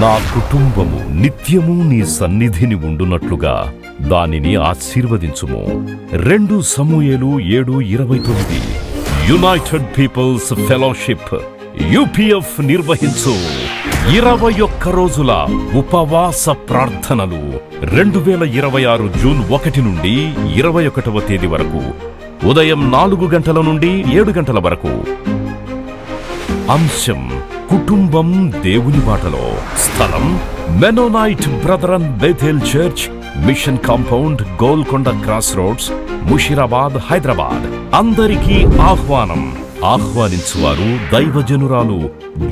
నా కుటుంబము నిత్యము నీ సన్నిధిని ఉండునట్లుగా దానిని ఆశీర్వదించుము. 2 సమూయేలు 7:29. యునైటెడ్ పీపుల్స్ ఫెలోషిప్ యూపీఎఫ్ నిర్వహించు 21 రోజుల ఉపవాస ప్రార్థనలు 2026 జూన్ 1 నుండి 21వ తేదీ వరకు ఉదయం 4 గంటల నుండి 7 గంటల వరకు. అంశం కుటుంబం దేవుని బాటలో. స్థలం Mennonite brethren Bethell church, mission compound, Golconda cross roads, Musheerabad, Hyderabad. అందరికీ ఆహ్వానం. ఆహ్వానించువారు దైవజనురాలు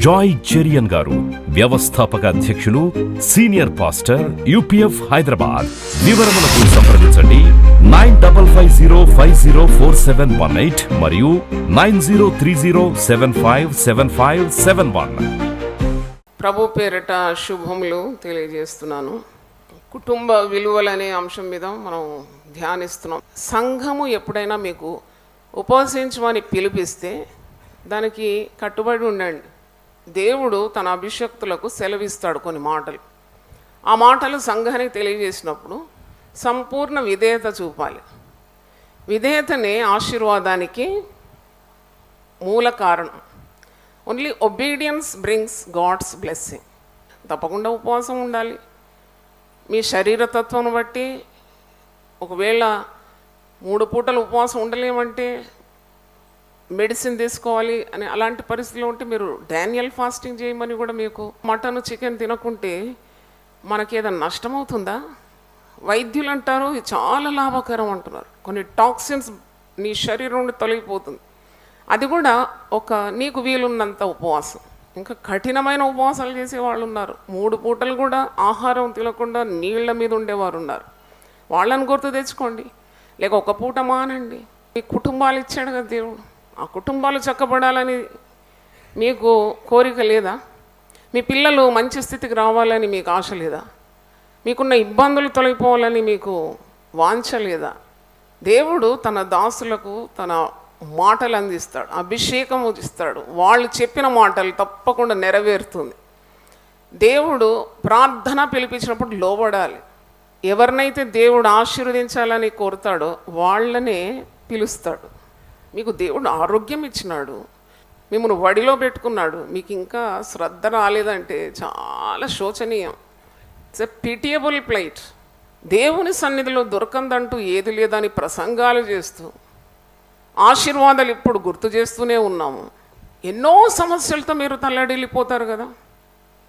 జాయ్ చెరియన్ గారు, వ్యవస్థాపక అధ్యక్షులు, సీనియర్ పాస్టర్, యూపీఎఫ్ హైదరాబాద్. వివరములకు సంప్రదించండి 9550504718 మరియు 9030757571. ప్రభు పేరిట శుభములు తెలియజేస్తున్నాను. కుటుంబ విలువలనే అంశం మీద మనం ధ్యానిస్తున్నాం. సంఘము ఎప్పుడైనా మీకు ఉపవసించమని పిలిపిస్తే దానికి కట్టుబడి ఉండండి. దేవుడు తన అభిషక్తులకు సెలవిస్తాడు కొన్ని మాటలు. ఆ మాటలు సంఘానికి తెలియజేసినప్పుడు సంపూర్ణ విధేయత చూపాలి. విధేయతనే ఆశీర్వాదానికి మూల కారణం. Only obedience brings God's blessing. తప్పకుండా ఉపవాసం ఉండాలి. మీ శరీరతత్వం బట్టి ఒకవేళ 3 పూటలు ఉపవాసం ఉండలేమంటే మెడిసిన్ తీసుకోవాలి అని అలాంటి పరిస్థితులు ఉంటే మీరు డానియల్ ఫాస్టింగ్ చేయమని కూడా, మీకు మటన్ చికెన్ తినకుంటే మనకి ఏదైనా నష్టమవుతుందా? వైద్యులు అంటారు ఇది చాలా లాభకరం అంటున్నారు. కొన్ని టాక్సిన్స్ నీ శరీరం నుండి తొలగిపోతుంది. అది కూడా నీకు వీలున్నంత ఉపవాసం. ఇంకా కఠినమైన ఉపవాసాలు చేసేవాళ్ళు ఉన్నారు. 3 పూటలు కూడా ఆహారం తినకుండా నీళ్ల మీద ఉండేవారు ఉన్నారు. వాళ్ళని గుర్తు తెచ్చుకోండి. లేక 1 పూట మానండి. మీ కుటుంబాలు ఇచ్చాడు కదా దేవుడు. ఆ కుటుంబాలు చక్కబడాలని మీకు కోరిక లేదా? మీ పిల్లలు మంచి స్థితికి రావాలని మీకు ఆశ లేదా? మీకున్న ఇబ్బందులు తొలగిపోవాలని మీకు వాంఛ లేదా? దేవుడు తన దాసులకు తన మాటలు అందిస్తాడు, అభిషేకం ఇస్తాడు. వాళ్ళు చెప్పిన మాటలు తప్పకుండా నెరవేరుతుంది. దేవుడు ప్రార్థన పిలిపించినప్పుడు లోబడాలి. ఎవరినైతే దేవుడు ఆశీర్వదించాలని కోరుతాడో వాళ్ళనే పిలుస్తాడు. మీకు దేవుడు ఆరోగ్యం ఇచ్చినాడు, మిమ్మల్ని వడిలో పెట్టుకున్నాడు, మీకు ఇంకా శ్రద్ధ రాలేదంటే చాలా శోచనీయం. It's a pitiable plight. దేవుని సన్నిధిలో దొరకందంటూ ఏది లేదని ప్రసంగాలు చేస్తూ ఆశీర్వాదాలు ఇప్పుడు గుర్తు చేస్తూనే ఉన్నాము. ఎన్నో సమస్యలతో మీరు తల్లడిల్లిపోతారు కదా,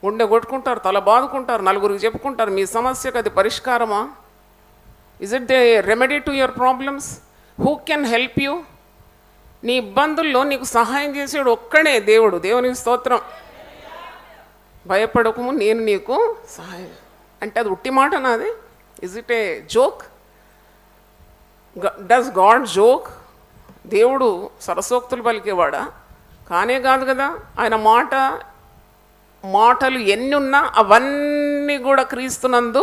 గుండె కొట్టుకుంటారు, తల బాదుకుంటారు, నలుగురికి చెప్పుకుంటారు. మీ సమస్యకు అది పరిష్కారమా? Is it the remedy to your problems? Who can help you? నీ ఇబ్బందుల్లో నీకు సహాయం చేసేవాడు ఒక్కడే దేవుడు. దేవునికి స్తోత్రం. భయపడకము, నేను నీకు సహాయం అంటే అది ఉట్టి మాట నాది? Is it A joke? Does God joke? దేవుడు సరసోక్తులు పలికేవాడా? కానే కాదు కదా. ఆయన మాటలు ఎన్ని ఉన్నా అవన్నీ కూడా క్రీస్తునందు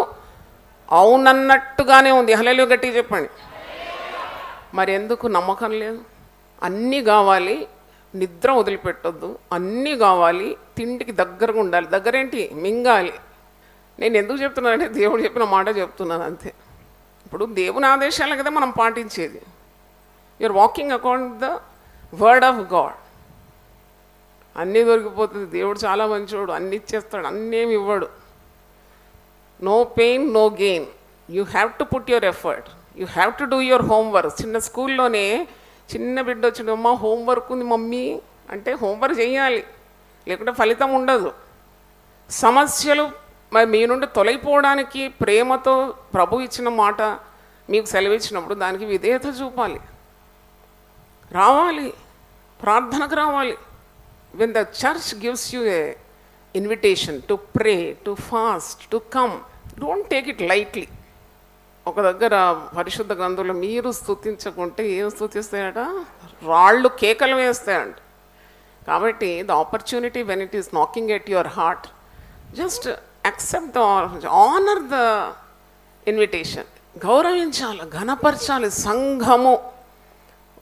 అవునన్నట్టుగానే ఉంది. హల్లెలూయా గట్టిగా చెప్పండి. మరి ఎందుకు నమ్మకం లేదు? అన్నీ కావాలి, నిద్ర వదిలిపెట్టొద్దు, అన్నీ కావాలి, తిండికి దగ్గరగా ఉండాలి. దగ్గరేంటి? మింగాలి. నేను ఎందుకు చెప్తున్నానంటే దేవుడు చెప్పిన మాట చెప్తున్నాను అంతే. ఇప్పుడు దేవుని ఆదేశాలు కదా మనం పాటించేది. You are walking according the word of God. అన్నీ దొరికిపోతుంది. దేవుడు చాలా మంచివాడు, అన్నీ ఇచ్చేస్తాడు, అన్నేమి ఇవ్వడు. No pain no gain. You have to put your effort, you have to do your homework. చిన్న స్కూల్లోనే చిన్న బిడ్డ వచ్చిండు, అమ్మ హోంవర్క్ ఉంది మమ్మీ అంటే హోంవర్క్ చేయాలి, లేకుంటే ఫలితం ఉండదు. సమస్యలు మరి మీ నుండి తొలగిపోవడానికి ప్రేమతో ప్రభు ఇచ్చిన మాట మీకు సెలవిచ్చినప్పుడు దానికి విధేయత చూపాలి, రావాలి, ప్రార్థనకు రావాలి. When the church gives you a invitation to pray, to fast, to come, don't take it lightly. ఒక దగ్గర పరిశుద్ధ గ్రంథంలో మీరు స్తుతించకుంటే ఏం స్తుతిస్తాయట? రాళ్ళు కేకలు వేస్తాయంట. కాబట్టి the opportunity when it is knocking at your heart, just accept the honour the invitation. గౌరవించాలి, ఘనపరచాలి. సంఘము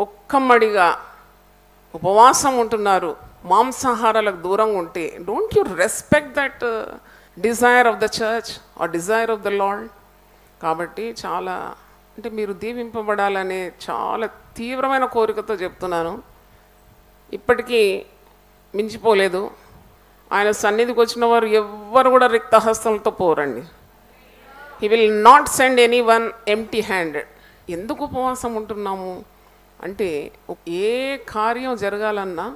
ఒక్కమ్మడిగా ఉపవాసం ఉంటున్నారు, మాంసాహారాలకు దూరంగా ఉంటే don't you respect that desire of the church or desire of the lord. కాబట్టి చాలా అంటే మీరు దీవింపబడాలనే చాలా తీవ్రమైన కోరికతో చెప్తున్నాను. ఇప్పటికీ మించిపోలేదు. ఆయన సన్నిధికి వచ్చిన వారు ఎవ్వరు కూడా రిక్తహస్తలతో పోరండి. He will not send any one empty handed. ఎందుకు ఉపవాసం ఉంటున్నాము అంటే, ఏ కార్యం జరగాలన్నా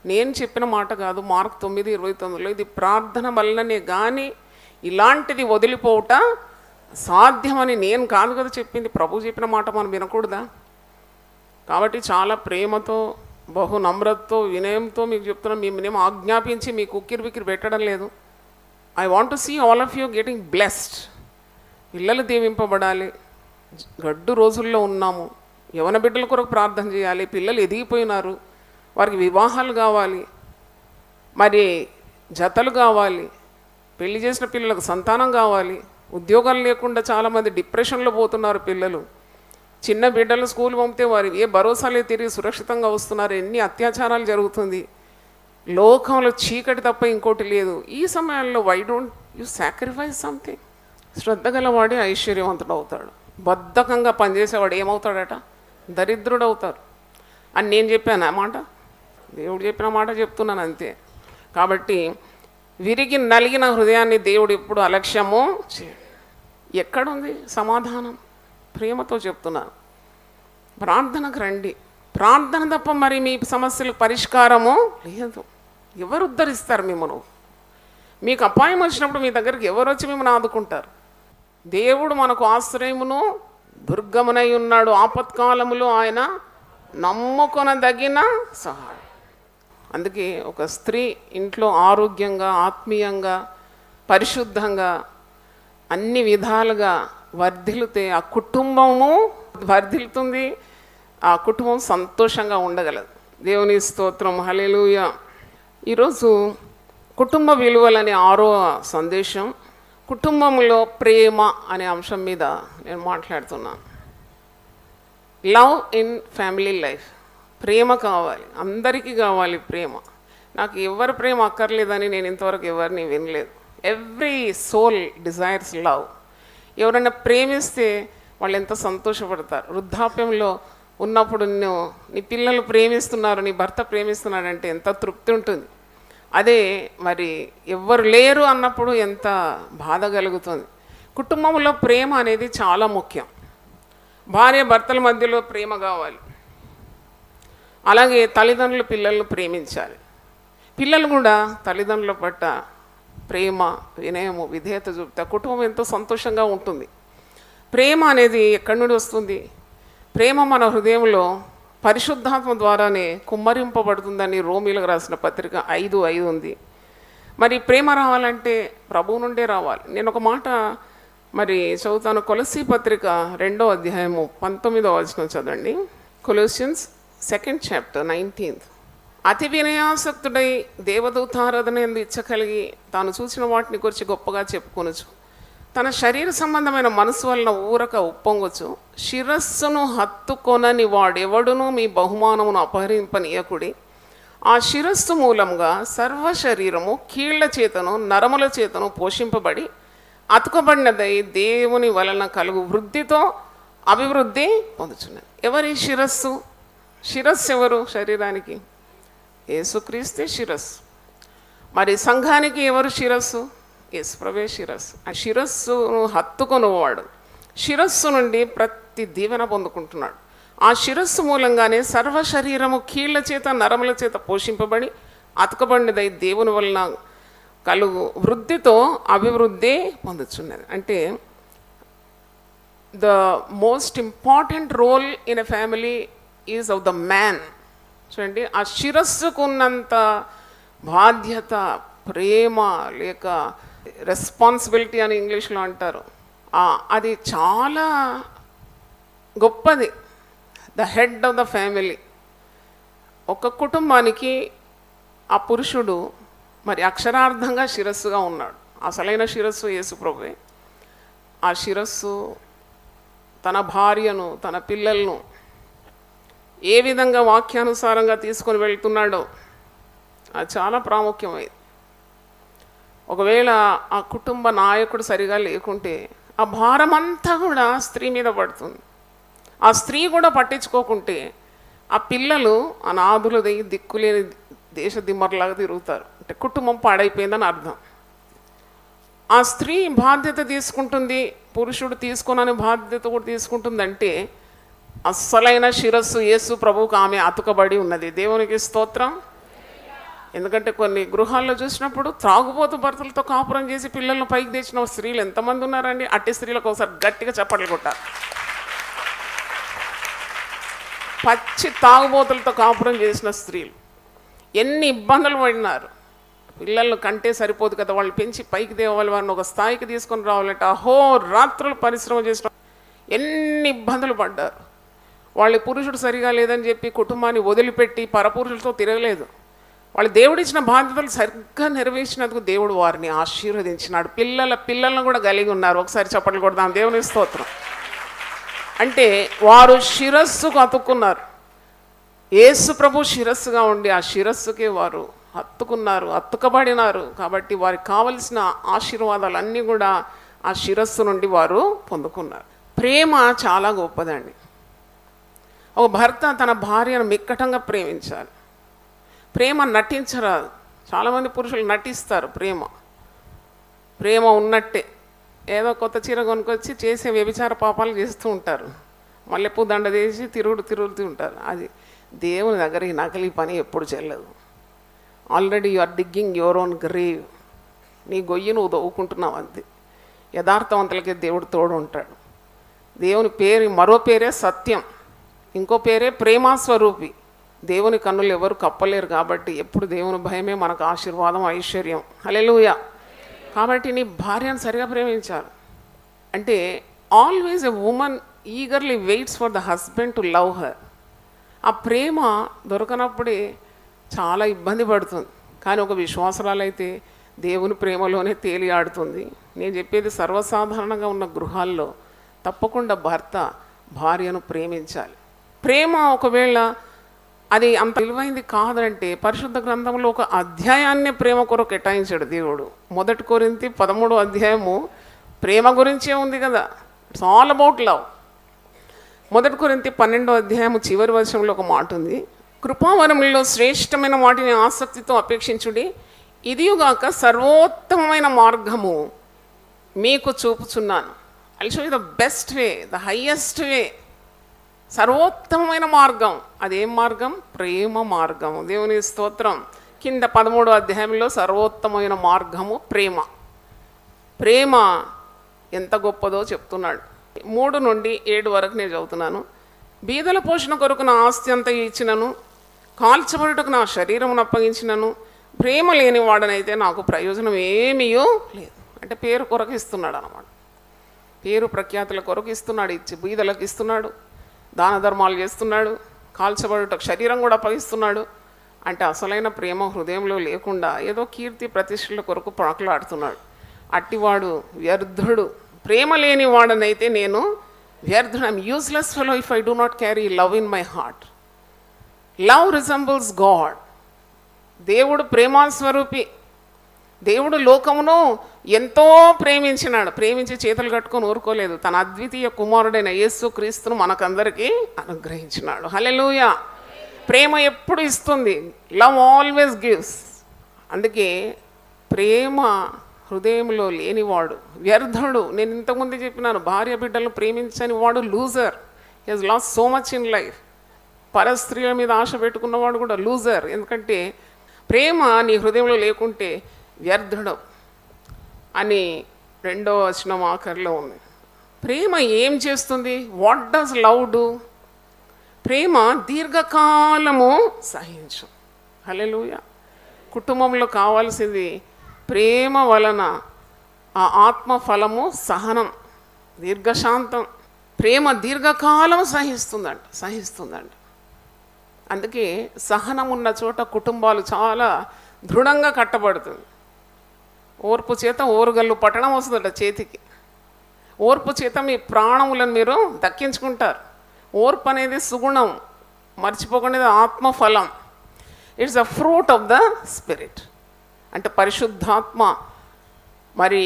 నేను చెప్పిన మాట కాదు, మార్క్ 9:29 ఇది ప్రార్థన వల్లనే కానీ ఇలాంటిది వదిలిపోవట సాధ్యమని నేను కాదు కదా చెప్పింది, ప్రభు చెప్పిన మాట మనం వినకూడదా? కాబట్టి చాలా ప్రేమతో, బహు నమ్రతతో, వినయంతో మీకు చెప్తున్నాను. మేము ఆజ్ఞాపించి మీకు ఉక్కిరి బిక్కిరి పెట్టడం లేదు. I want to see all of you getting blessed. పిల్లలు దీవింపబడాలి. గడ్డు రోజుల్లో ఉన్నాము. యవన బిడ్డల కొరకు ప్రార్థన చేయాలి. పిల్లలు ఎదిగిపోయినారు, వారికి వివాహాలు కావాలి, మరి జతలు కావాలి, పెళ్లి చేసిన పిల్లలకు సంతానం కావాలి, ఉద్యోగాలు లేకుండా చాలామంది డిప్రెషన్లో పోతున్నారు పిల్లలు. చిన్న బిడ్డలు స్కూల్ పంపితే వారు ఏ భరోసాలే తిరిగి సురక్షితంగా వస్తున్నారు. ఎన్ని అత్యాచారాలు జరుగుతుంది. లోకంలో చీకటి తప్ప ఇంకోటి లేదు. ఈ సమయాల్లో why don't you sacrifice something? శ్రద్ధ గలవాడే ఐశ్వర్యవంతుడు అవుతాడు. బద్ధకంగా పనిచేసేవాడు ఏమవుతాడట? దరిద్రుడు అవుతారు అని నేను చెప్పాను. ఆ మాట దేవుడు చెప్పిన మాట చెప్తున్నాను అంతే. కాబట్టి విరిగి నలిగిన హృదయాన్ని దేవుడు ఎప్పుడు అలక్ష్యము చేయడు. ఎక్కడుంది సమాధానం? ప్రేమతో చెప్తున్నాను. ప్రార్థనకు రండి. ప్రార్థన తప్ప మరి మీ సమస్యలకు పరిష్కారము లేదు. ఎవరు ఉద్ధరిస్తారు మిమ్మల్ని? మీకు అపాయం వచ్చినప్పుడు మీ దగ్గరికి ఎవరు వచ్చి మిమ్మల్ని ఆదుకుంటారు? దేవుడు మనకు ఆశ్రయమును దుర్గమునై ఉన్నాడు. ఆపత్కాలములో ఆయన నమ్ముకొనదగిన సహాయం. అందుకే ఒక స్త్రీ ఇంట్లో ఆరోగ్యంగా, ఆత్మీయంగా, పరిశుద్ధంగా, అన్ని విధాలుగా వర్ధిల్లితే ఆ కుటుంబము వర్ధిల్లుతుంది. ఆ కుటుంబం సంతోషంగా ఉండగలదు. దేవుని స్తోత్రం, హల్లెలూయా. ఈరోజు కుటుంబ విలువలనే 6వ సందేశం, కుటుంబంలో ప్రేమ అనే అంశం మీద నేను మాట్లాడుతున్నాను. Love in family life. ప్రేమ కావాలి, అందరికీ కావాలి ప్రేమ. నాకు ఎవరి ప్రేమ అక్కర్లేదని నేను ఇంతవరకు ఎవరిని వినలేదు. Every soul desires love. ఎవరైనా ప్రేమిస్తే వాళ్ళు ఎంత సంతోషపడతారు. వృద్ధాప్యంలో ఉన్నప్పుడు నీ పిల్లలు ప్రేమిస్తున్నారు, నీ భర్త ప్రేమిస్తున్నాడంటే ఎంత తృప్తి ఉంటుంది. అదే మరి ఎవ్వరు లేరు అన్నప్పుడు ఎంత బాధ కలుగుతుంది. కుటుంబంలో ప్రేమ అనేది చాలా ముఖ్యం. భార్య భర్తల మధ్యలో ప్రేమ కావాలి. అలాగే తల్లిదండ్రులు పిల్లలను ప్రేమించాలి. పిల్లలు కూడా తల్లిదండ్రుల పట్ల ప్రేమ, వినయము, విధేయత చూపితే కుటుంబం ఎంతో సంతోషంగా ఉంటుంది. ప్రేమ అనేది ఎక్కడి నుండి వస్తుంది? ప్రేమ మన హృదయంలో పరిశుద్ధాత్మ ద్వారానే కుమ్మరింపబడుతుందని రోమీలకు రాసిన పత్రిక 5:5 ఉంది. మరి ప్రేమ రావాలంటే ప్రభువు నుండే రావాలి. నేను ఒక మాట మరి చదువుతాను. కొలస్సీ పత్రిక 2వ అధ్యాయము 19వ వచనం చదవండి. కొలోసియన్స్ 2nd chapter 19th. అతి వినయాసక్తుడై దేవదూతారాధన ఎందు ఇచ్చ కలిగి తాను చూసిన వాటిని గురించి గొప్పగా చెప్పుకొనొచ్చు. తన శరీర సంబంధమైన మనసు వలన ఊరక ఉప్పొంగొచ్చు. శిరస్సును హత్తుకొనని వాడెవడునూ మీ బహుమానమును అపహరింపనీయకుడి. ఆ శిరస్సు మూలంగా సర్వ శరీరము కీళ్ల చేతను నరముల చేతను పోషింపబడి అతుకబడినదై దేవుని వలన కలుగు వృద్ధితో అభివృద్ధి పొందుచున్నది. ఎవరి శిరస్సు? శిరస్సు ఎవరు? శరీరానికి యేసుక్రీస్తే శిరస్సు. మరి సంఘానికి ఎవరు శిరస్సు? యేసుప్రభువే శిరస్సు. ఆ శిరస్సును హత్తుకొనివాడు శిరస్సు నుండి ప్రతి దీవెన పొందుకుంటున్నాడు. ఆ శిరస్సు మూలంగానే సర్వ శరీరము కీళ్ల చేత నరముల చేత పోషింపబడి అతకబడినదై దేవుని వలన కలుగు వృద్ధితో అభివృద్ధి పొందుతున్నది. అంటే the most important role in a family is of the man. చూడండి, ఆ శిరస్సుకు ఉన్నంత బాధ్యత, ప్రేమ లేక రెస్పాన్సిబిలిటీ అని ఇంగ్లీష్లో అంటారు, అది చాలా గొప్పది. The head of the family. ఒక కుటుంబానికి ఆ పురుషుడు మరి అక్షరార్థంగా శిరస్సుగా ఉన్నాడు. అసలైన శిరస్సు యేసుప్రభువే. ఆ శిరస్సు తన భార్యను, తన పిల్లలను ఏ విధంగా వాక్యానుసారంగా తీసుకొని వెళ్తున్నాడో అది చాలా ప్రాముఖ్యమైంది. ఒకవేళ ఆ కుటుంబ నాయకుడు సరిగా లేకుంటే ఆ భారం అంతా కూడా స్త్రీ మీద పడుతుంది. ఆ స్త్రీ కూడా పట్టించుకోకుంటే ఆ పిల్లలు అనాథులు దిక్కులేని దేశ దిమ్మర్లాగా తిరుగుతారు. అంటే కుటుంబం పాడైపోయిందని అర్థం. ఆ స్త్రీ బాధ్యత తీసుకుంటుంది, పురుషుడు తీసుకోనని బాధ్యత కూడా తీసుకుంటుందంటే అస్సలైన శిరస్సు యేసు ప్రభువుకు ఆమె అతుకబడి ఉన్నది. దేవునికి స్తోత్రం. ఎందుకంటే కొన్ని గృహాల్లో చూసినప్పుడు త్రాగుబోతు భర్తలతో కాపురం చేసి పిల్లలను పైకి తెచ్చిన స్త్రీలు ఎంతమంది ఉన్నారండి? అట్టి స్త్రీలకు ఒకసారి గట్టిగా చప్పట్లు కొట్టారు. పచ్చి తాగుబోతులతో కాపురం చేసిన స్త్రీలు ఎన్ని ఇబ్బందులు పడినారు. పిల్లలు కంటే సరిపోదు కదా, వాళ్ళు పెంచి పైకి తేవాలి, వారిని ఒక స్థాయికి తీసుకొని రావాలంటే అహో రాత్రులు పరిశ్రమ చేసిన ఎన్ని ఇబ్బందులు పడ్డారు. వాళ్ళ పురుషుడు సరిగా లేదని చెప్పి కుటుంబాన్ని వదిలిపెట్టి పరపురుషులతో తిరగలేదు. వాళ్ళు దేవుడిచ్చిన బాధ్యతలు సరిగ్గా నెరవేర్చినందుకు దేవుడు వారిని ఆశీర్వదించినాడు. పిల్లలను కూడా కలిగి ఉన్నారు. ఒకసారి చప్పట్లు కొడదాం, దేవుని స్తోత్రం. అంటే వారు శిరస్సుకు అతుక్కున్నారు. యేసు ప్రభు శిరస్సుగా ఉండి ఆ శిరస్సుకే వారు అతుకబడినారు. కాబట్టి వారికి కావలసిన ఆశీర్వాదాలన్నీ కూడా ఆ శిరస్సు నుండి వారు పొందుకున్నారు. ప్రేమ చాలా గొప్పదండి. ఒక భర్త తన భార్యను మిక్కటంగా ప్రేమించాలి. ప్రేమ నటించరాదు. చాలామంది పురుషులు నటిస్తారు. ప్రేమ ఉన్నట్టే ఏదో కొత్త చీర కొనుక్కొచ్చి చేసే వ్యభిచార పాపాలు చేస్తూ ఉంటారు. మల్లెపూ దండ చేసి తిరుగుతూ ఉంటారు. అది దేవుని దగ్గర ఈ నకిలీ పని ఎప్పుడు చెల్లదు. Already you are digging your own grave. నీ గొయ్యి నువ్వు దవ్వుకుంటున్నావు. అంతే. యథార్థవంతులకి దేవుడు తోడు ఉంటాడు. దేవుని పేరు మరో పేరే సత్యం, ఇంకో పేరే ప్రేమాస్వరూపి. దేవుని కన్నులు ఎవరు కప్పలేరు. కాబట్టి ఎప్పుడు దేవుని భయమే మనకు ఆశీర్వాదం, ఐశ్వర్యం. హల్లెలూయా. కాబట్టి నీ భార్యను సరిగా ప్రేమించాలి. అంటే always a woman eagerly weights for the husband to love her. ఆ ప్రేమ దొరకనప్పుడే చాలా ఇబ్బంది పడుతుంది. కానీ ఒక విశ్వాసరాలైతే దేవుని ప్రేమలోనే తేలియాడుతుంది. నేను చెప్పేది సర్వసాధారణంగా ఉన్న గృహాల్లో తప్పకుండా భర్త భార్యను ప్రేమించాలి. ప్రేమ ఒకవేళ అది అంత విలువైంది కాదంటే పరిశుద్ధ గ్రంథంలో ఒక అధ్యాయాన్నే ప్రేమ కొరకు కేటాయించాడు దేవుడు. 1 కొరింథీ 13వ అధ్యాయము ప్రేమ గురించే ఉంది కదా. It's all about love. 1 కొరింథీ 12వ అధ్యాయము చివరి వచనంలో ఒక మాట ఉంది, కృపావరములలో శ్రేష్టమైన వాటిని ఆసక్తితో అపేక్షించుడి, ఇదియుగాక సర్వోత్తమమైన మార్గము మీకు చూపుచున్నాను. I show you the best way, the highest way. సర్వోత్తమమైన మార్గం. అదేం మార్గం? ప్రేమ మార్గం. దేవుని స్తోత్రం. కింద 13వ అధ్యాయంలో సర్వోత్తమైన మార్గము ప్రేమ. ప్రేమ ఎంత గొప్పదో చెప్తున్నాడు. 3 నుండి 7 వరకు నేను చదువుతున్నాను. బీదల పోషణ కొరకు నా ఆస్తి అంతా ఇచ్చినను, కాల్చబడుటకు నా శరీరమును అప్పగించినను, ప్రేమ లేని వాడనైతే నాకు ప్రయోజనం ఏమీయో లేదు. అంటే పేరు కొరకు ఇస్తున్నాడు అన్నమాట. పేరు ప్రఖ్యాతుల కొరకు ఇస్తున్నాడు. ఇచ్చి బీదలకు ఇస్తున్నాడు, దాన ధర్మాలు చేస్తున్నాడు, కాల్చబడుటకు శరీరం కూడా అప్పగిస్తున్నాడు. అంటే అసలైన ప్రేమ హృదయంలో లేకుండా ఏదో కీర్తి ప్రతిష్టల కొరకు ప్రాకులాడుతున్నాడు. అట్టివాడు వ్యర్థుడు. ప్రేమ లేని వాడనైతే నేను వ్యర్థుడు. I'm useless fellow if I do not carry love in my heart. Love resembles God. దేవుడు ప్రేమాస్వరూపి. దేవుడు లోకమును ఎంతో ప్రేమించినాడు. ప్రేమించి చేతులు కట్టుకొని ఊరుకోలేదు. తన అద్వితీయ కుమారుడైన యేసు క్రీస్తును మనకందరికీ అనుగ్రహించినాడు. హల్లెలూయా. ప్రేమ ఎప్పుడు ఇస్తుంది. Love always gives. అందుకే ప్రేమ హృదయంలో లేనివాడు వ్యర్థుడు. నేను ఇంతకుముందు చెప్పినాను, భార్య బిడ్డలను ప్రేమించని వాడు loser. He has lost so much in life. పరస్త్రీల మీద ఆశ పెట్టుకున్నవాడు కూడా లూజర్. ఎందుకంటే ప్రేమ నీ హృదయంలో లేకుంటే వ్యర్థుడు అని 2వ వచనం ఆఖరిలో ఉంది. ప్రేమ ఏం చేస్తుంది? What does love do? ప్రేమ దీర్ఘకాలము సహించు. హల్లెలూయా. కుటుంబంలో కావాల్సింది ప్రేమ వలన ఆ ఆత్మ ఫలము సహనం, దీర్ఘశాంతం. ప్రేమ దీర్ఘకాలం సహిస్తుందంట. అందుకే సహనం ఉన్న చోట కుటుంబాలు చాలా దృఢంగా కట్టబడుతుంది. ఓర్పు చేత ఓరుగల్లు పట్టడం వస్తుందట చేతికి. ఓర్పు చేత మీ ప్రాణములను మీరు దక్కించుకుంటారు. ఓర్పు అనేది సుగుణం, మర్చిపోకుండా ఆత్మఫలం. It's a fruit of the spirit. అంటే పరిశుద్ధాత్మ మరి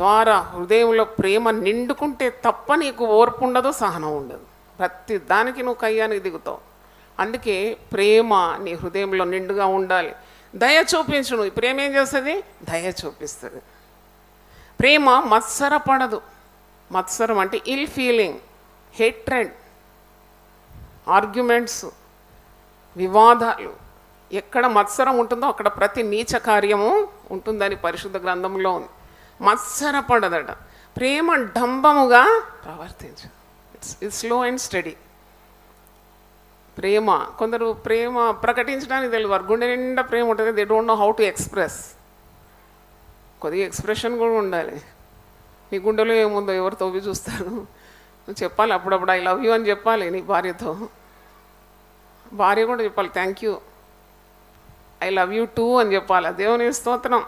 ద్వారా హృదయంలో ప్రేమ నిండుకుంటే తప్ప నీకు ఓర్పు ఉండదు, సహనం ఉండదు. ప్రతి దానికి నువ్వు కయ్యానికి దిగుతావు. అందుకే ప్రేమ నీ హృదయంలో నిండుగా ఉండాలి. దయ చూపించు. నువ్వు ప్రేమ ఏం చేస్తుంది? దయ చూపిస్తుంది. ప్రేమ మత్సరపడదు. మత్సరం అంటే ఇల్ ఫీలింగ్, హేట్రెడ్, ఆర్గ్యుమెంట్స్, వివాదాలు. ఎక్కడ మత్సరం ఉంటుందో అక్కడ ప్రతి నీచ కార్యము ఉంటుందని పరిశుద్ధ గ్రంథంలో ఉంది. మత్సరపడదట. ప్రేమ డంబముగా ప్రవర్తించు. It's slow and steady. ప్రేమ కొందరు ప్రేమ ప్రకటించడానికి తెలియదు. వారు గుండె నిండా ప్రేమ ఉంటుంది, they don't know how to express. కొద్దిగా ఎక్స్ప్రెషన్ కూడా ఉండాలి. నీ గుండెలో ఏముందో ఎవరు తవ్వి చూస్తారు? నువ్వు చెప్పాలి అప్పుడప్పుడు ఐ లవ్ యూ అని చెప్పాలి నీ భార్యతో. భార్య కూడా చెప్పాలి thank you, I love you two అని చెప్పాలి. దేవుని స్తోత్రం.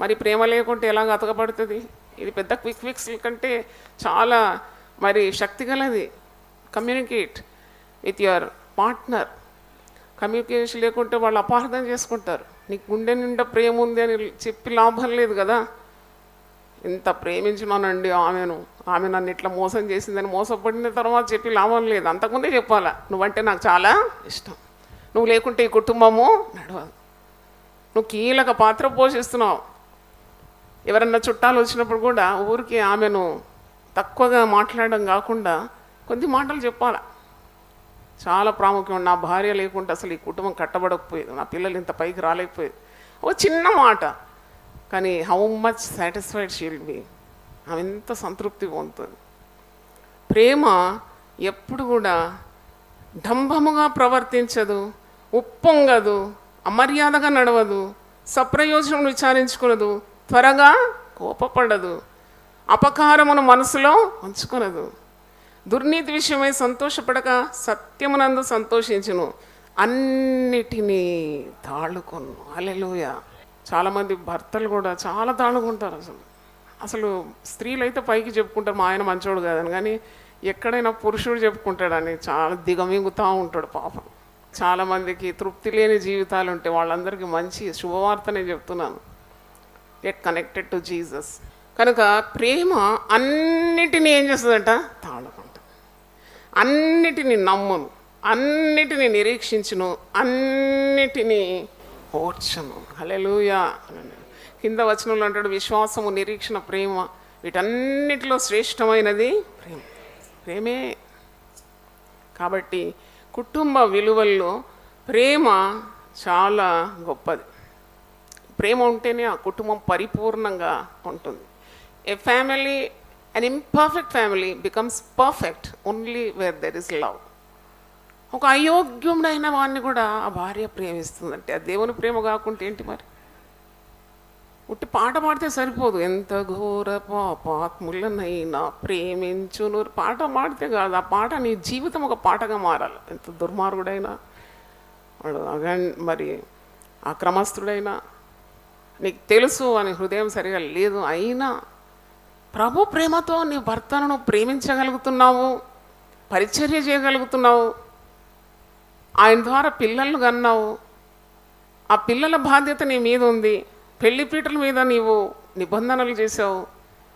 మరి ప్రేమ లేకుంటే ఎలాగ అతకపడుతుంది? ఇది పెద్ద క్విక్ ఫిక్స్ కంటే చాలా మరి శక్తి గలది. Communicate with your partner. Communication లేకుంటే వాళ్ళు అపార్థం చేసుకుంటారు. నీకు గుండె నిండా ప్రేమ ఉంది అని చెప్పి లాభం లేదు కదా. ఎంత ప్రేమించినానండి ఆమె నన్ను ఇట్లా మోసం చేసిందని మోసపడిన తర్వాత చెప్పి లాభం లేదు. అంతకుముందే చెప్పాలా, నువ్వంటే నాకు చాలా ఇష్టం, నువ్వు లేకుంటే ఈ కుటుంబము నడవదు, నువ్వు కీలక పాత్ర పోషిస్తున్నావు. ఎవరన్నా చుట్టాలు వచ్చినప్పుడు కూడా ఊరికి ఆమెను తక్కువగా మాట్లాడడం కాకుండా కొద్ది మాటలు చెప్పాలా. చాలా ప్రాముఖ్యం. నా భార్య లేకుంటే అసలు ఈ కుటుంబం కట్టబడకపోయేది, నా పిల్లలు ఇంత పైకి రాలేకపోయేది. ఒక చిన్న మాట కానీ how much satisfied she will be. ఆమె ఎంత సంతృప్తి పొందుతుంది. ప్రేమ ఎప్పుడు కూడా డంబముగా ప్రవర్తించదు, ఉప్పొంగదు, అమర్యాదగా నడవదు, సప్రయోజనం విచారించుకునదు, త్వరగా కోపపడదు, అపకారమును మనసులో ఉంచుకునదు, దుర్నీతి విషయమై సంతోషపడక సత్యమునందు సంతోషించును, అన్నిటినీ తాళుకొను. హల్లెలూయా. చాలామంది భర్తలు కూడా చాలా తాళుకుంటారు. అసలు స్త్రీలు అయితే పైకి చెప్పుకుంటారు మా ఆయన మంచోడు కాదని, కానీ ఎక్కడైనా పురుషుడు చెప్పుకుంటాడని చాలా దిగమింగుతూ ఉంటాడు పాపం. చాలామందికి తృప్తి లేని జీవితాలు ఉంటే వాళ్ళందరికీ మంచి శుభవార్తనే చెప్తున్నాను. Get connected to Jesus. కనుక ప్రేమ అన్నిటినీ ఏం చేస్తుందంట? తాళుకుంటుంది. అన్నిటినీ నమ్మును, అన్నిటినీ నిరీక్షించును, అన్నిటినీ ఓర్చను. హల్లెలూయా. కింద వచనంలో అంటాడు విశ్వాసము, నిరీక్షణ, ప్రేమ వీటన్నిటిలో శ్రేష్టమైనది ప్రేమ. ప్రేమే. కాబట్టి కుటుంబ విలువల్లో ప్రేమ చాలా గొప్పది. ప్రేమ ఉంటేనే ఆ కుటుంబం పరిపూర్ణంగా ఉంటుంది. A family, an imperfect family becomes perfect only where there is love. ఒక అయోగ్యుడైన వాడిని కూడా ఆ భార్య ప్రేమిస్తుందంటే ఆ దేవుని ప్రేమ కాకుంటే ఏంటి మరి? ఉట్టి పాట పాడితే సరిపోదు. ఎంత ఘోర పాపాత్ములనైనా ప్రేమించును పాట పాడితే కాదు, ఆ పాట నీ జీవితం ఒక పాటగా మారాలి. ఎంత దుర్మార్గుడైనా వాడు మరి ఆ క్రమస్థుడైనా నీకు తెలుసు అని హృదయం సరిగా లేదు, అయినా ప్రభు ప్రేమతో నీ భర్తను ప్రేమించగలుగుతున్నావు, పరిచర్య చేయగలుగుతున్నావు, ఆయన ద్వారా పిల్లలను కన్నావు, ఆ పిల్లల బాధ్యత నీ మీద ఉంది, పెళ్లిపీటల మీద నీవు నిబంధనలు చేసావు,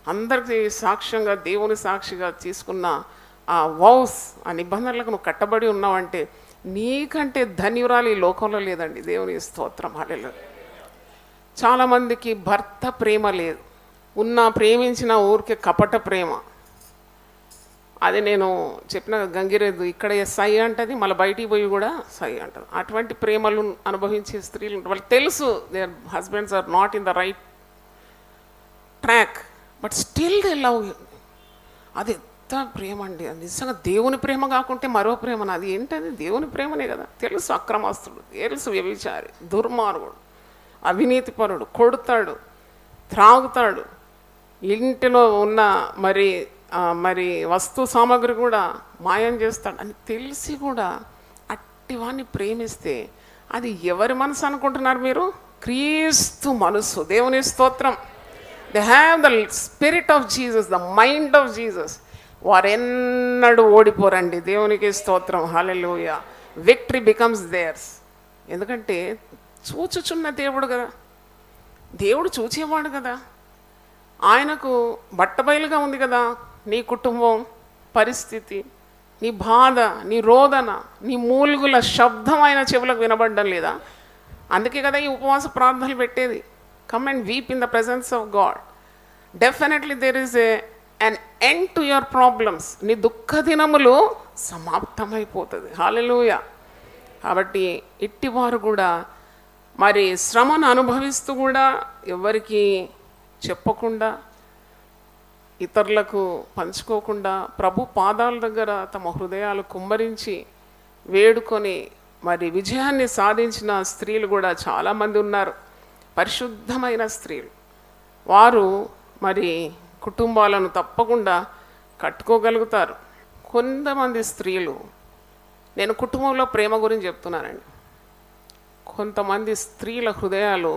అందరికీ సాక్ష్యంగా దేవుని సాక్షిగా తీసుకున్న ఆ వౌస్, ఆ నిబంధనలకు నువ్వు కట్టబడి ఉన్నావంటే నీకంటే ధన్యురాలు ఈ లోకంలో లేదండి. దేవుని స్తోత్రం. హల్లెలూయా. చాలామందికి భర్త ప్రేమ లేదు, ఉన్న ప్రేమించిన ఊరికే కపట ప్రేమ. అది నేను చెప్పిన గంగిరేదు ఇక్కడ సై అంటది, మళ్ళీ బయటికి పోయి కూడా సై అంటది. అటువంటి ప్రేమలు అనుభవించే స్త్రీలు వాళ్ళకి తెలుసు their husbands are not in the right track, but still they love. అది ఎంత ప్రేమ అండి! అది నిజంగా దేవుని ప్రేమ కాకుంటే మరో ప్రేమను. అది ఏంటది? దేవుని ప్రేమనే కదా. తెలుసు అక్రమస్తుడు, తెలుసు వ్యభిచారి, దుర్మార్గుడు, అవినీతిపరుడు, కొడుతాడు, త్రాగుతాడు, ఇంటిలో ఉన్న మరి వస్తు సామాగ్రి కూడా మాయం చేస్తాడు అని తెలిసి కూడా అట్టివాన్ని ప్రేమిస్తే అది ఎవరి మనసు అనుకుంటున్నారు మీరు? క్రీస్తు మనసు. దేవుని స్తోత్రం. They have the spirit of Jesus, the mind of Jesus. వారెన్నడూ ఓడిపోరండి. దేవునికి స్తోత్రం. హల్లెలూయా. Victory becomes theirs. ఎందుకంటే చూచుచున్న దేవుడు కదా, దేవుడు చూచేవాడు కదా. ఆయనకు బట్టబయలుగా ఉంది కదా నీ కుటుంబం పరిస్థితి, నీ బాధ, నీ రోదన, నీ మూలుగుల శబ్దం ఆయన చెవులకు వినబడడం లేదా? అందుకే కదా ఈ ఉపవాస ప్రార్థనలు పెట్టేది. Come and weep in the presence of God. Definitely there is an end to your problems. నీ దుఃఖ దినములు సమాప్తమైపోతుంది. హల్లెలూయా. కాబట్టి ఇట్టివారు కూడా మరి శ్రమను అనుభవిస్తూ కూడా ఎవరికి చెప్పకుండా, ఇతరులకు పంచుకోకుండా ప్రభు పాదాల దగ్గర తమ హృదయాలు కుమ్మరించి వేడుకొని మరి విజయాన్ని సాధించిన స్త్రీలు కూడా చాలామంది ఉన్నారు. పరిశుద్ధమైన స్త్రీలు. వారు మరి కుటుంబాలను తప్పకుండా కట్టుకోగలుగుతారు. కొంతమంది స్త్రీలు, నేను కుటుంబంలో ప్రేమ గురించి చెప్తున్నానండి, కొంతమంది స్త్రీల హృదయాలు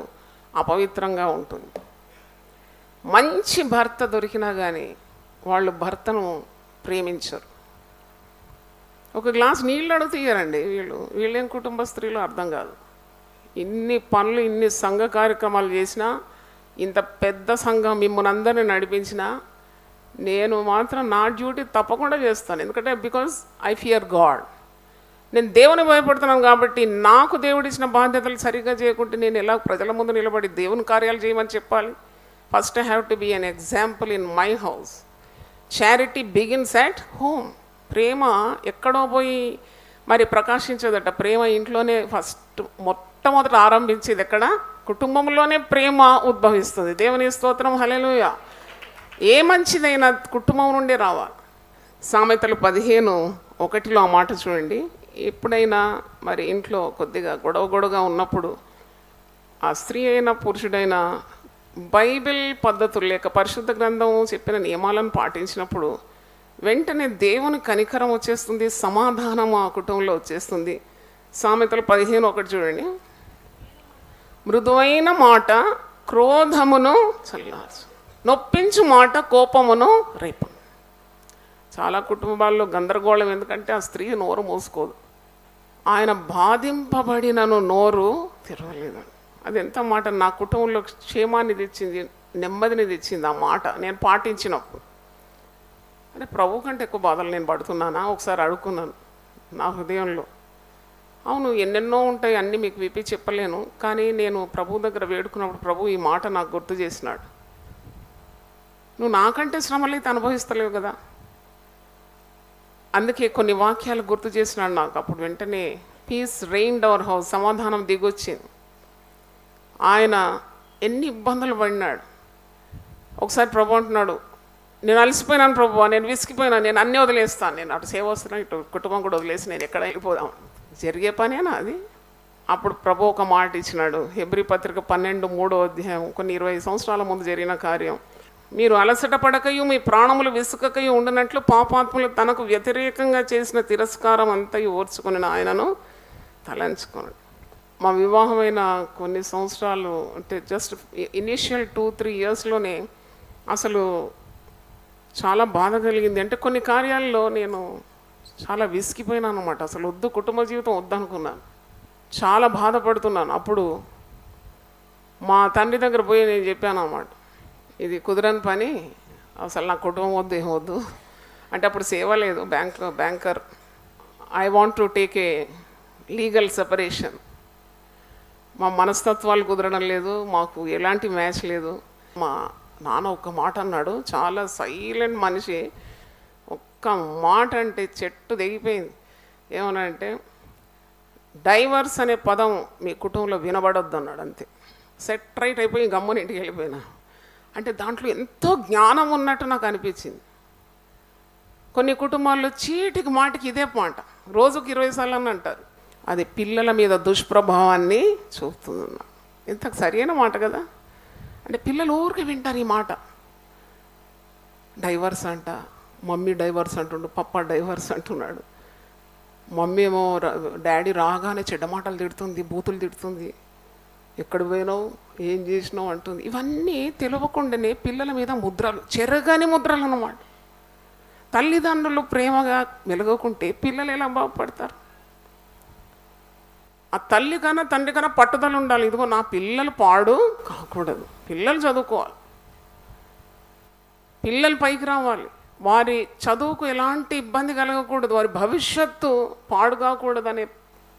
అపవిత్రంగా ఉంటుంది. మంచి భర్త దొరికినా కానీ వాళ్ళు భర్తను ప్రేమించరు. ఒక గ్లాస్ నీళ్ళు అడుగుతీయరండి వీళ్ళేం కుటుంబ స్త్రీలు అర్థం కాదు. ఇన్ని పనులు, ఇన్ని సంఘ కార్యక్రమాలు చేసినా, ఇంత పెద్ద సంఘం మిమ్మల్ని అందరినీ నడిపించినా నేను మాత్రం నా డ్యూటీ తప్పకుండా చేస్తాను. ఎందుకంటే బికాజ్ ఐ ఫియర్ గాడ్. నేను దేవుని భయపడుతున్నాను కాబట్టి నాకు దేవుడిచ్చిన బాధ్యతలు సరిగ్గా చేయకుంటే నేను ఎలా ప్రజల ముందు నిలబడి దేవుని కార్యాలు చేయమని చెప్పాలి? First I have to be an example in my house. Charity begins at home. ప్రేమ ఎక్కడో పోయి మరి ప్రకాశించదట. ప్రేమ ఇంట్లోనే మొట్టమొదట ఆరంభించేది ఎక్కడ? కుటుంబంలోనే ప్రేమ ఉద్భవిస్తుంది. దేవుని స్తోత్రం, హల్లెలూయా. ఏ మంచిదైనా కుటుంబం నుండి రావాలి. సామెతలు 15:1 ఆ మాట చూడండి. ఎప్పుడైనా మరి ఇంట్లో కొద్దిగా గొడవగా ఉన్నప్పుడు ఆ స్త్రీ అయినా పురుషుడైనా బైబిల్ పద్ధతులు లేక పరిశుద్ధ గ్రంథం చెప్పిన నియమాలను పాటించినప్పుడు వెంటనే దేవుని కనికరం వచ్చేస్తుంది, సమాధానం ఆ కుటుంబంలో వచ్చేస్తుంది. సామెతలు 15:1 చూడండి. మృదువైన మాట క్రోధమును చల్లార్చు, నొప్పించు మాట కోపమును రేపు. చాలా కుటుంబాల్లో గందరగోళం, ఎందుకంటే ఆ స్త్రీ నోరు మూసుకోదు. ఆయన బాధింపబడినను నోరు తెరవలేదు. అది ఎంత మాట! నా కుటుంబంలో క్షేమాన్ని తెచ్చింది, నెమ్మదిని తెచ్చింది ఆ మాట నేను పాటించినప్పుడు. అంటే ప్రభు కంటే ఎక్కువ బాధలు నేను పడుతున్నానా? ఒకసారి అడుగుకున్నాను నా హృదయంలో. అవును, ఎన్నెన్నో ఉంటాయి, అన్నీ మీకు విప్పి చెప్పలేను. కానీ నేను ప్రభు దగ్గర వేడుకున్నప్పుడు ప్రభు ఈ మాట నాకు గుర్తు చేసినాడు. నువ్వు నాకంటే శ్రమలైతే అనుభవిస్తలేవు కదా. అందుకే కొన్ని వాక్యాలు గుర్తు చేసినాడు నాకు. అప్పుడు వెంటనే పీస్ రెయిన్డ్ అవర్ హౌస్, సమాధానం దిగొచ్చింది. ఆయన ఎన్ని ఇబ్బందులు పడినాడు. ఒకసారి ప్రభు అంటున్నాడు, నేను అలసిపోయినాను ప్రభు, నేను విసిగిపోయినా, నేను అన్నీ వదిలేస్తాను, నేను అటు సేవ వస్తున్నా, ఇటు కుటుంబం కూడా వదిలేసి నేను ఎక్కడ వెళ్ళిపోదాం. జరిగే పనేనా అది? అప్పుడు ప్రభు ఒక మాట ఇచ్చినాడు. హెబ్రీ పత్రిక 12:3 కొన్ని 20 సంవత్సరాల ముందు జరిగిన కార్యం. మీరు అలసట పడకయు మీ ప్రాణములు విసుకకయు ఉండనట్లు పాపాత్ములు తనకు వ్యతిరేకంగా చేసిన తిరస్కారం అంతయు ఓర్చుకుని ఆయనను తలంచుకున్నాడు. మా వివాహమైన కొన్ని సంవత్సరాలు, అంటే జస్ట్ ఇనీషియల్ 2-3 ఇయర్స్లోనే అసలు చాలా బాధ కలిగింది. అంటే కొన్ని కార్యాల్లో నేను చాలా విసిగిపోయినాను అనమాట. అసలు వద్దు, కుటుంబ జీవితం వద్దనుకున్నాను, చాలా బాధపడుతున్నాను. అప్పుడు మా తండ్రి దగ్గర పోయి నేను చెప్పాను అన్నమాట, ఇది కుదరని పని, అసలు నా కుటుంబం వద్దు, ఏం వద్దు అంటే. అప్పుడు సేవ లేదు, banker. I want to take a legal separation. మా మనస్తత్వాలు కుదరడం లేదు, మాకు ఎలాంటి మ్యాచ్ లేదు. మా నాన్న ఒక్క మాట అన్నాడు, చాలా సైలెంట్ మనిషి, ఒక్క మాట అంటే చెట్టు దిగిపోయింది. ఏమనంటే, డైవర్స్ అనే పదం మీ కుటుంబంలో వినబడొద్దు అన్నాడు. అంతే, సెట్ రైట్ అయిపోయి గమ్మున ఇంటికి వెళ్ళిపోయినా. అంటే దాంట్లో ఎంతో జ్ఞానం ఉన్నట్టు నాకు అనిపించింది. కొన్ని కుటుంబాల్లో చీటికి మాటికి ఇదే మాట, రోజుకి 20 సార్లు అని అంటారు. అది పిల్లల మీద దుష్ప్రభావాన్ని చూపుతుంది. ఇంత సరైన మాట కదా. అంటే పిల్లలు ఊరికి వింటారు ఈ మాట. డైవర్స్ అంట, మమ్మీ డైవర్స్ అంటుండు, పప్ప డైవర్స్ అంటున్నాడు. మమ్మీ ఏమో డాడీ రాగానే చెడ్డ మాటలు తిడుతుంది, బూతులు తిడుతుంది, ఎక్కడ పోయినావు, ఏం చేసినావు అంటుంది. ఇవన్నీ తెలియకుండానే పిల్లల మీద ముద్రలు, చెరగని ముద్రలు అన్నమాట. తల్లిదండ్రులు ప్రేమగా మెలగకుంటే పిల్లలు ఎలా బాగుపడతారు? ఆ తల్లి కన్నా తండ్రి కన్నా పట్టుదల ఉండాలి. ఇదిగో నా పిల్లలు పాడు కాకూడదు, పిల్లలు చదువుకోవాలి. పిల్లలు పైకి రావాలి, వారి చదువుకు ఎలాంటి ఇబ్బంది కలగకూడదు, వారి భవిష్యత్తు పాడు కాకూడదనే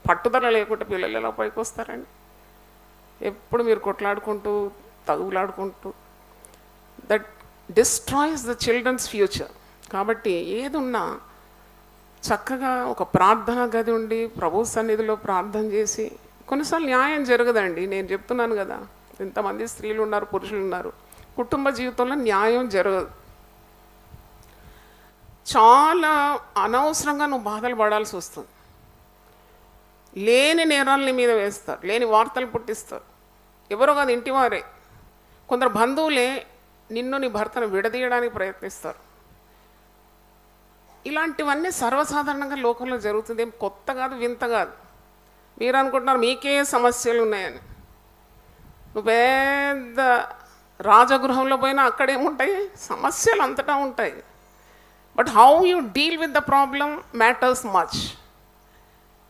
పట్టుదల లేకుండా పిల్లలు ఎలా పైకి వస్తారండి? ఎప్పుడు మీరు కొట్లాడుకుంటూ తగులాడుకుంటూ, that destroys the children's future. కాబట్టి ఏదున్నా చక్కగా ఒక ప్రార్థన గది ఉండి ప్రభు సన్నిధిలో ప్రార్థన చేసి, కొన్నిసార్లు న్యాయం జరగదండి, నేను చెప్తున్నాను కదా, ఇంతమంది స్త్రీలు ఉన్నారు, పురుషులు ఉన్నారు, కుటుంబ జీవితంలో న్యాయం జరగదు. చాలా అనవసరంగా నువ్వు బాధలు పడాల్సి వస్తుంది. లేని నేరాలని మీద వేస్తారు, లేని వార్తలు పుట్టిస్తారు. ఎవరో కాదు, ఇంటివారే, కొందరు బంధువులే నిన్ను నీ భర్తను విడదీయడానికి ప్రయత్నిస్తారు. ఇలాంటివన్నీ సర్వసాధారణంగా లోకంలో జరుగుతుంది, ఏం కొత్త కాదు, వింత కాదు. మీరు అనుకుంటున్నారు మీకే సమస్యలు ఉన్నాయని. నువ్వు పెద్ద రాజగృహంలో పోయినా అక్కడేముంటాయి, సమస్యలు అంతటా ఉంటాయి. But how you deal with the problem matters much.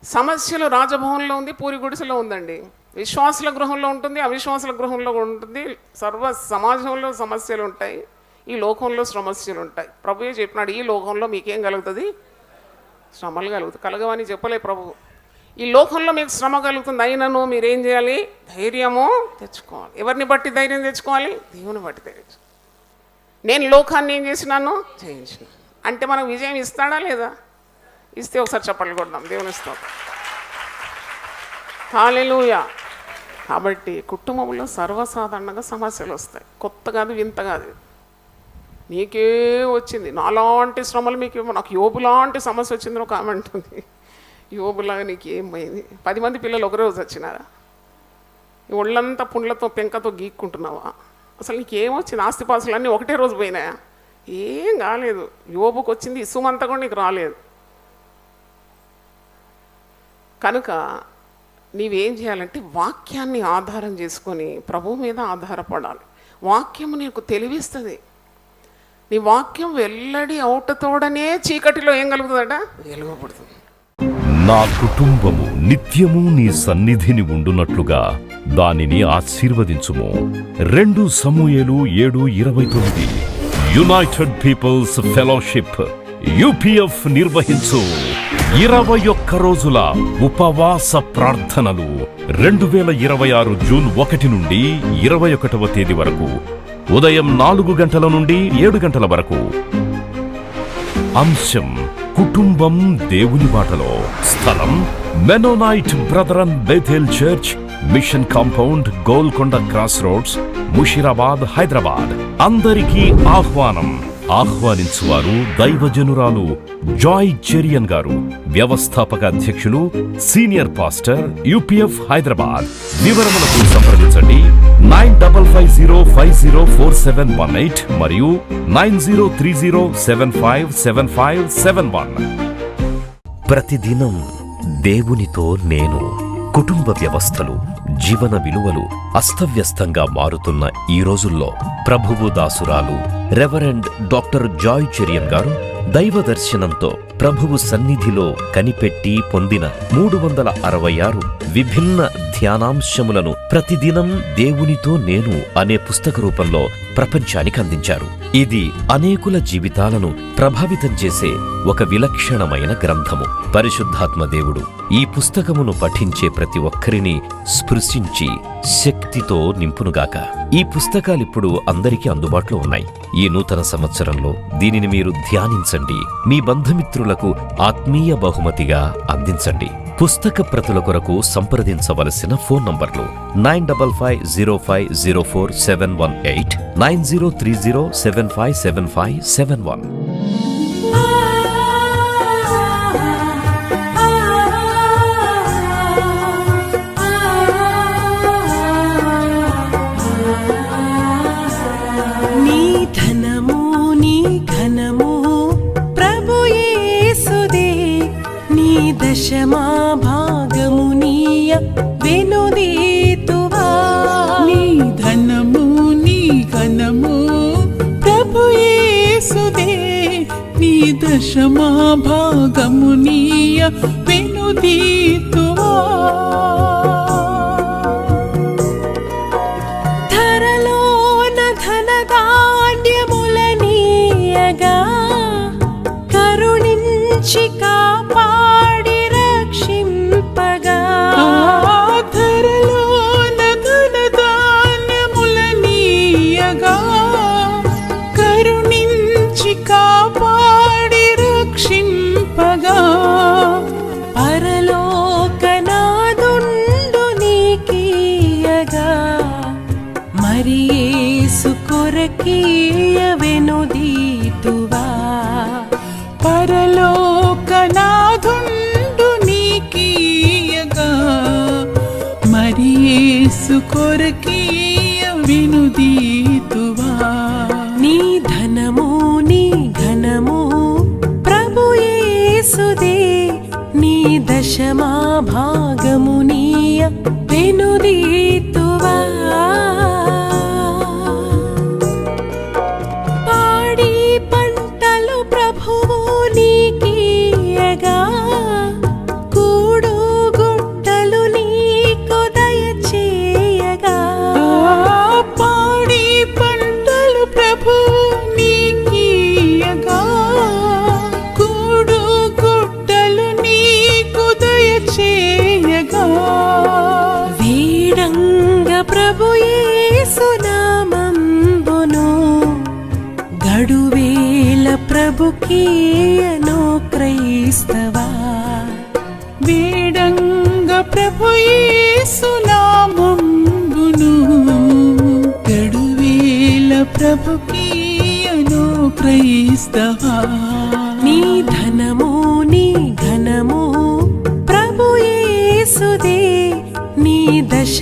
సమస్యలు రాజభవన్లో ఉంది, పూరి గుడిసెలో ఉందండి. విశ్వాసుల గృహంలో ఉంటుంది, అవిశ్వాసుల గృహంలో ఉంటుంది. సర్వ సమాజంలో సమస్యలు ఉంటాయి, ఈ లోకంలో సమస్యలు ఉంటాయి. ప్రభువే చెప్పినాడు, ఈ లోకంలో మీకేం కలుగుతుంది, శ్రమలు కలుగుతుంది. కలగవని చెప్పలే ప్రభు. ఈ లోకంలో మీకు శ్రమ కలుగుతుంది, అయినను మీరేం చేయాలి, ధైర్యము తెచ్చుకోవాలి. ఎవరిని బట్టి ధైర్యం తెచ్చుకోవాలి? దేవుని బట్టి ధైర్యం. నేను లోకాన్ని ఏం చేసినాను, జయించిన. అంటే మనకు విజయం ఇస్తాడా లేదా? ఇస్తే ఒకసారి చప్పట్లు కొడదాం, దేవుని ఇస్తాం. హల్లెలూయా. కాబట్టి కుటుంబంలో సర్వసాధారణంగా సమస్యలు వస్తాయి, కొత్త కాదు, వింత కాదు. నీకే వచ్చింది, నాలాంటి శ్రమలు మీకేమో, నాకు యోబు లాంటి సమస్య వచ్చిందని ఒక ఆమె అంటుంది. యోబులాగా నీకేమైంది? 10 మంది పిల్లలు ఒకరోజు వచ్చినారా? ఒళ్ళంతా పుండ్లతో పెంకతో గీక్కుంటున్నావా? అసలు నీకేమొచ్చింది? ఆస్తిపాసులన్నీ ఒకటే రోజు పోయినాయా? ఏం కాలేదు. యోబుకు వచ్చింది ఇసుమంతా కూడా నీకు రాలేదు. కనుక నీవేం చేయాలంటే వాక్యాన్ని ఆధారం చేసుకొని ప్రభువు మీద ఆధారపడాలి. వాక్యము నీకు తెలివిస్తుంది. నీ వాక్యం వెల్లడి అవుటతోడనే చీకటిలో ఏం కలుగుతుందట, వెలుగుపడుతుంది. నా కుటుంబము నిత్యము నీ సన్నిధిని ఉండునట్లుగా దానిని ఆశీర్వదించుము. 2 సమూయేలు 7:29. యునైటెడ్ పీపుల్స్ ఫెలోషిప్ యూపీఎఫ్ నిర్వహించు 21 రోజుల ఉపవాస ప్రార్థనలు 2026 జూన్ 1 నుండి 21వ తేదీ వరకు ఉదయం 4 గంటల నుండి 7 గంటల వరకు. అంశం కుటుంబం దేవుని బాటలో. స్థలం Mennonite Brethren Bethel church, mission compound, Golconda cross roads, Musheerabad, Hyderabad. అందరికీ ఆహ్వానం. ఆహ్వానించువారు దైవజనురాలు జాయ్ చెరియన్ గారు, వ్యవస్థాపక అధ్యక్షులు, సీనియర్ పాస్టర్, యూపీఎఫ్ హైదరాబాద్. వివరములకు సంప్రదించండి 9550504718 మరియు 9030757571. ప్రతిదినం దేవునితో నేను. కుటుంబ వ్యవస్థలు, జీవన విలువలు అస్తవ్యస్తంగా మారుతున్న ఈ రోజుల్లో ప్రభువు దాసురాలు రెవరెండ్ డాక్టర్ జాయ్ చెరియన్ గారు దైవ దర్శనంతో ప్రభువు సన్నిధిలో కనిపెట్టి పొందిన 366 విభిన్న ధ్యానాంశములను ప్రతిదినం దేవునితో నేను అనే పుస్తక రూపంలో ప్రపంచానికి అందించారు. ఇది అనేకుల జీవితాలను ప్రభావితం చేసే ఒక విలక్షణమైన గ్రంథము. పరిశుద్ధాత్మ దేవుడు ఈ పుస్తకమును పఠించే ప్రతి ఒక్కరిని స్పృశించి శక్తితో నింపునుగాక. ఈ పుస్తకాలిప్పుడు అందరికీ అందుబాటులో ఉన్నాయి. ఈ నూతన సంవత్సరంలో దీనిని మీరు ధ్యానించండి, మీ బంధుమిత్రులకు ఆత్మీయ బహుమతిగా అందించండి. పుస్తక ప్రతుల కొరకు సంప్రదించవలసిన ఫోన్ నంబర్లు 9550504718, 9030757571. దశమా భాగమునీయ వెనుదీతువా. నీ ధనము నీ ఘనము ప్రభు యేసుదే, నీ దశమా భాగమునీయ వెనుదీతువా. ధరలోన ధనధాన్యములని నుంచి కాపాడి రక్షింపగా పరలోకనాదుండు నీకీయగా మరి యేసు కొరకీయ వెనుదీతువా పరలోకనాథుండు నీకీయగా మరి యేసు కొరకీయ వినుదీతువా నీ ధనము నీ ఘనము ప్రభు యేసుదే నీ దశమా భాగము నీయ వెనుదీతువా పాడి పంటలు ప్రభువు నీకీయగా కూడు గుట్టలు నీకు దయచేయగా పాడి పంటలు ప్రభు నీకీయగా కూడు గుట్టలు నీకు దయచేయగా వీడంగ ప్రభు యేసు నామంబును గడువేల ప్రభుకీయను క్రైస్తవా వేడంగ ప్రభు యేసు నామంబును గడువేల ప్రభుకీయను క్రైస్తవా నీ ధనము నీ ఘనము ప్రభు యేసుదే నీ దశ